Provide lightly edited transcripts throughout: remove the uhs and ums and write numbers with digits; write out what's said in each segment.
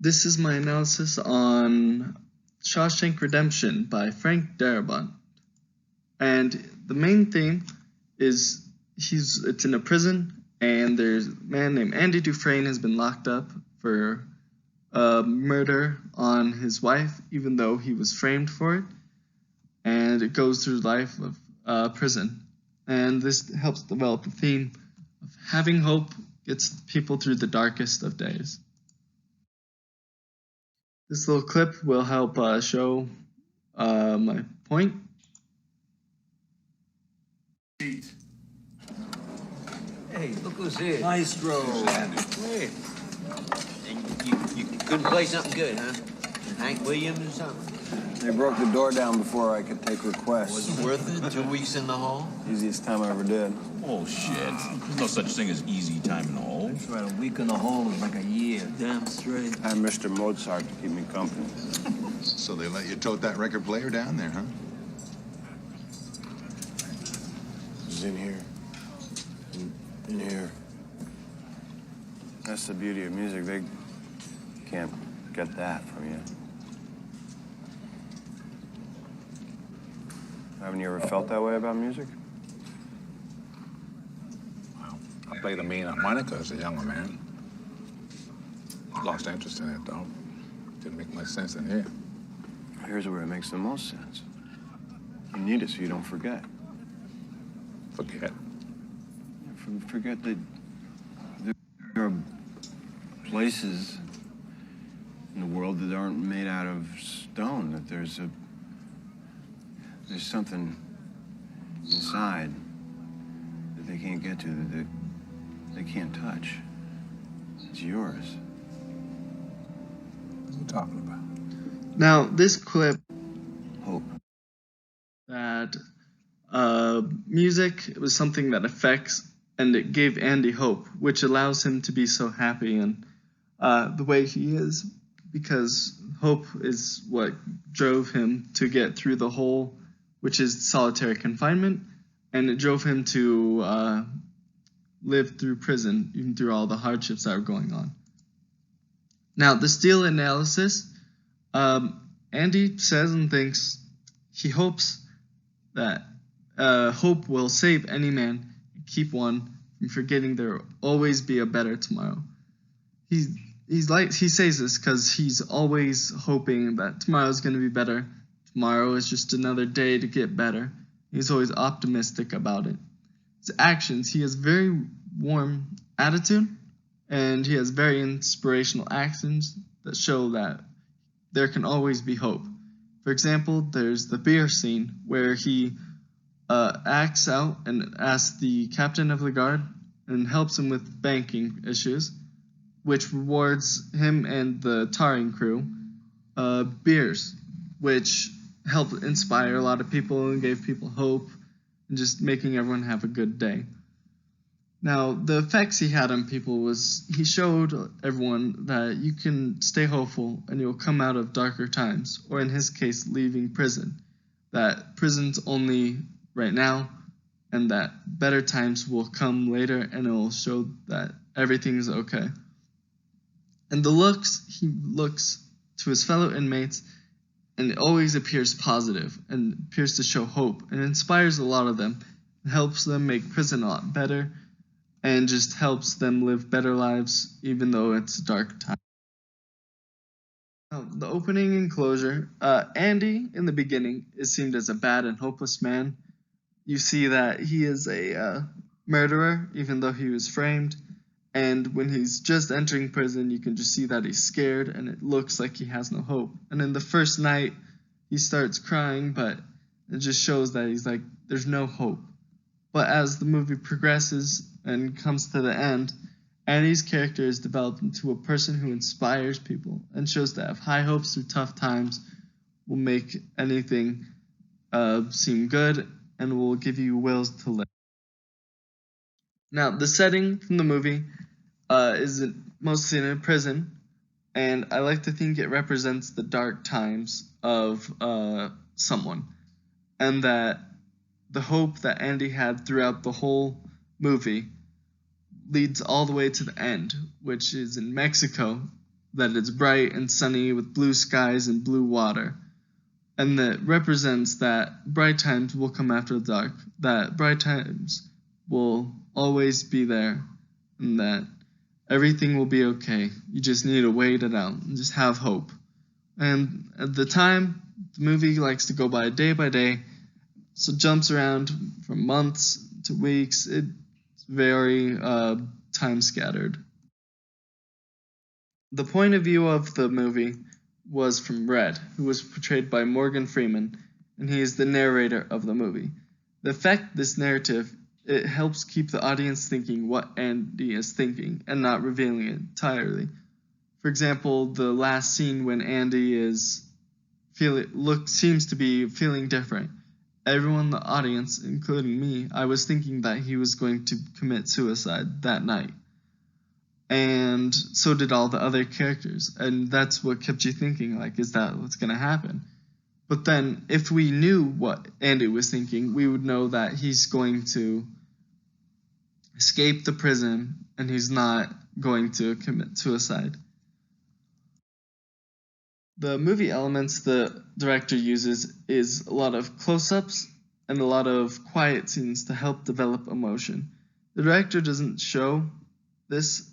This is my analysis on Shawshank Redemption by Frank Darabont. And the main theme is it's in a prison, and there's a man named Andy Dufresne has been locked up for murder on his wife, even though he was framed for it. And it goes through the life of prison. And this helps develop the theme of having hope gets people through the darkest of days. This little clip will help show my point. Hey, look who's here. Maestro. Hey. And you couldn't play something good, huh? Hank Williams or something? They broke the door down before I could take requests. Was it worth it? 2 weeks in the hall? Easiest time I ever did. Oh, shit. There's no such thing as easy time in the hole. That's right, a week in the hole is like a year. Damn straight. I had Mr. Mozart to keep me company. So they let you tote that record player down there, huh? It's in here. In here. That's the beauty of music. They can't get that from you. Haven't you ever felt that way about music? Well, I played the mean harmonica as a younger man. Lost interest in it, though. Didn't make much sense in here. Here's where it makes the most sense. You need it so you don't forget. Forget. Forget that there are places in the world that aren't made out of stone, that there's something inside that they can't get to, that they can't touch. It's yours. What are you talking about? Now, this clip Hope. that music was something that affects, and it gave Andy hope, which allows him to be so happy and the way he is, because hope is what drove him to get through the hole, which is solitary confinement, and it drove him to live through prison, even through all the hardships that were going on. Now, the Steele analysis, Andy says and thinks he hopes that hope will save any man and keep one from forgetting there will always be a better tomorrow. He says this because he's always hoping that tomorrow's going to be better. Tomorrow is just another day to get better. He's always optimistic about it. His actions, he has very warm attitude, and he has very inspirational actions that show that there can always be hope. For example, there's the beer scene where he acts out and asks the captain of the guard and helps him with banking issues, which rewards him and the tarring crew beers, which helped inspire a lot of people and gave people hope and just making everyone have a good day. Now, the effects he had on people was he showed everyone that you can stay hopeful and you'll come out of darker times, or in his case, leaving prison. That prison's only right now, and that better times will come later, and it will show that everything's okay. And he looks to his fellow inmates, and it always appears positive and appears to show hope and inspires a lot of them. It helps them make prison a lot better and just helps them live better lives even though it's a dark time. Now, the opening and closure. Andy, in the beginning, is seen as a bad and hopeless man. You see that he is a murderer even though he was framed. And when he's just entering prison, you can just see that he's scared and it looks like he has no hope. And in the first night, he starts crying, but it just shows that he's like, there's no hope. But as the movie progresses and comes to the end, Andy's character is developed into a person who inspires people and shows that have high hopes through tough times, will make anything seem good, and will give you wills to live. Now, the setting from the movie is mostly in a prison, and I like to think it represents the dark times of someone, and that the hope that Andy had throughout the whole movie leads all the way to the end, which is in Mexico, that it's bright and sunny with blue skies and blue water, and that represents that bright times will come after the dark, that bright times will always be there, and that everything will be okay. You just need to wait it out and just have hope. And at the time, the movie likes to go by day, so it jumps around from months to weeks. It's very time scattered. The point of view of the movie was from Red, who was portrayed by Morgan Freeman, and he is the narrator of the movie. The effect this narrative, it helps keep the audience thinking what Andy is thinking and not revealing it entirely. For example, the last scene when Andy seems to be feeling different. Everyone in the audience, including me, I was thinking that he was going to commit suicide that night. And so did all the other characters. And that's what kept you thinking, like, is that what's going to happen? But then, if we knew what Andy was thinking, we would know that he's going to escape the prison and he's not going to commit suicide. The movie elements the director uses is a lot of close-ups and a lot of quiet scenes to help develop emotion. The director doesn't show this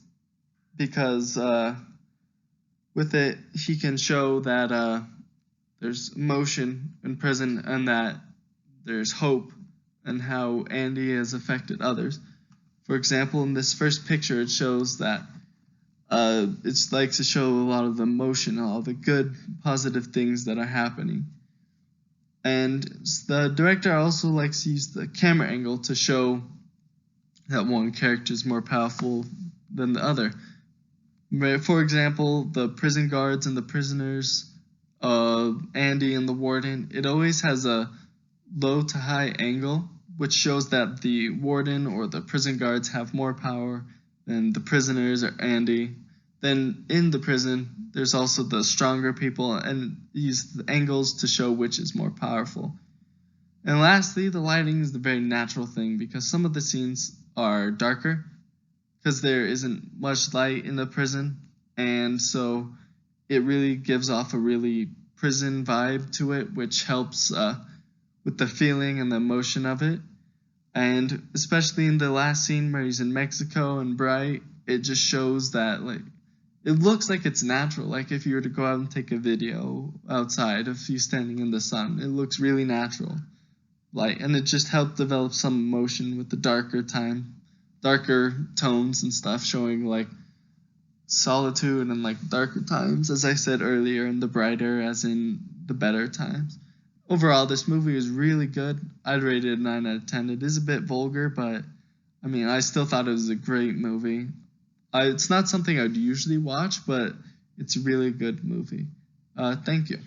because with it he can show that there's emotion in prison and that there's hope and how Andy has affected others. For example, in this first picture it shows that it's likes to show a lot of the emotion, all the good, positive things that are happening. And the director also likes to use the camera angle to show that one character is more powerful than the other. For example, the prison guards and the prisoners, Andy and the warden, it always has a low to high angle, which shows that the warden or the prison guards have more power than the prisoners or Andy. Then in the prison, there's also the stronger people, and use the angles to show which is more powerful. And lastly, the lighting is the very natural thing, because some of the scenes are darker, because there isn't much light in the prison, and so it really gives off a really prison vibe to it, which helps with the feeling and the emotion of it. And especially in the last scene where he's in Mexico and bright, it just shows that, like, it looks like it's natural. Like if you were to go out and take a video outside of you standing in the sun, it looks really natural. And it just helped develop some emotion with the darker tones and stuff, showing like solitude and like darker times, as I said earlier, and the brighter as in the better times. Overall, this movie is really good. I'd rate it a 9 out of 10. It is a bit vulgar, but I mean, I still thought it was a great movie. It's not something I'd usually watch, but it's a really good movie. Thank you.